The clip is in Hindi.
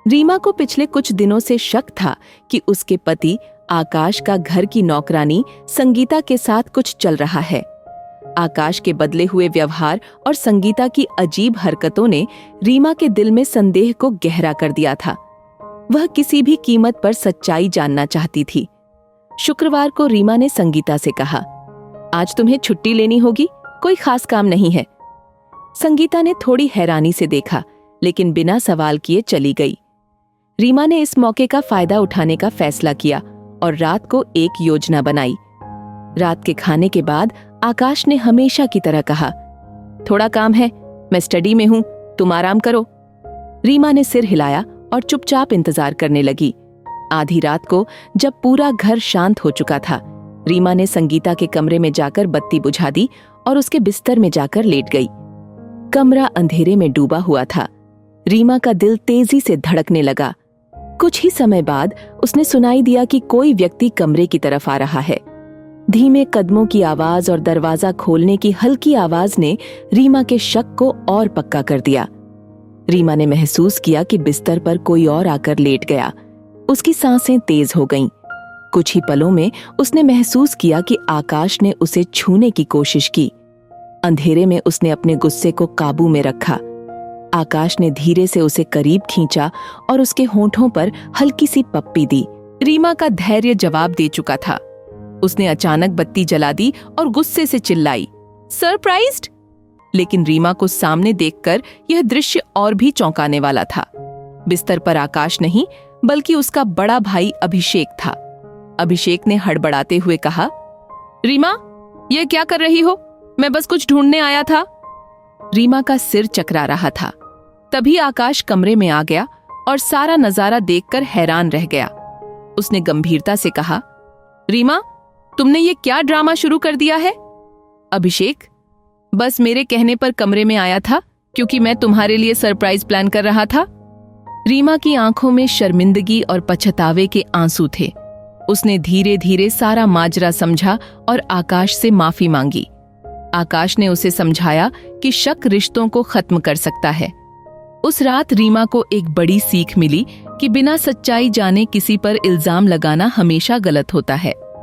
रीमा को पिछले कुछ दिनों से शक था कि उसके पति आकाश का घर की नौकरानी संगीता के साथ कुछ चल रहा है। आकाश के बदले हुए व्यवहार और संगीता की अजीब हरकतों ने रीमा के दिल में संदेह को गहरा कर दिया था। वह किसी भी कीमत पर सच्चाई जानना चाहती थी। शुक्रवार को रीमा ने संगीता से कहा, आज तुम्हें छुट्टी लेनी होगी, कोई खास काम नहीं है। संगीता ने थोड़ी हैरानी से देखा, लेकिन बिना सवाल किए चली गई। रीमा ने इस मौके का फायदा उठाने का फैसला किया और रात को एक योजना बनाई। रात के खाने के बाद आकाश ने हमेशा की तरह कहा, थोड़ा काम है, मैं स्टडी में हूं, तुम आराम करो। रीमा ने सिर हिलाया और चुपचाप इंतजार करने लगी। आधी रात को जब पूरा घर शांत हो चुका था, रीमा ने संगीता के कमरे में जाकर बत्ती बुझा दी और उसके बिस्तर में जाकर लेट गई। कमरा अंधेरे में डूबा हुआ था। रीमा का दिल तेजी से धड़कने लगा। कुछ ही समय बाद उसने सुनाई दिया कि कोई व्यक्ति कमरे की तरफ आ रहा है। धीमे कदमों की आवाज और दरवाजा खोलने की हल्की आवाज ने रीमा के शक को और पक्का कर दिया। रीमा ने महसूस किया कि बिस्तर पर कोई और आकर लेट गया। उसकी सांसें तेज हो गईं। कुछ ही पलों में उसने महसूस किया कि आकाश ने उसे छूने की कोशिश की। अंधेरे में उसने अपने गुस्से को काबू में रखा। आकाश ने धीरे से उसे करीब खींचा और उसके होंठों पर हल्की सी पप्पी दी। रीमा का धैर्य जवाब दे चुका था। उसने अचानक बत्ती जला दी और गुस्से से चिल्लाई, सरप्राइज्ड! लेकिन रीमा को सामने देखकर यह दृश्य और भी चौंकाने वाला था। बिस्तर पर आकाश नहीं, बल्कि उसका बड़ा भाई अभिषेक था। अभिषेक ने हड़बड़ाते हुए कहा, रीमा, यह क्या कर रही हो? मैं बस कुछ ढूंढने आया था। रीमा का सिर चकरा रहा था। तभी आकाश कमरे में आ गया और सारा नजारा देखकर हैरान रह गया। उसने गंभीरता से कहा, रीमा, तुमने ये क्या ड्रामा शुरू कर दिया है? अभिषेक, बस मेरे कहने पर कमरे में आया था क्योंकि मैं तुम्हारे लिए सरप्राइज प्लान कर रहा था। रीमा की आंखों में शर्मिंदगी और पछतावे के आंसू थे। उसने धीरे धीरे सारा माजरा समझा और आकाश से माफी मांगी। आकाश ने उसे समझाया कि शक रिश्तों को खत्म कर सकता है। उस रात रीमा को एक बड़ी सीख मिली कि बिना सच्चाई जाने किसी पर इल्जाम लगाना हमेशा गलत होता है।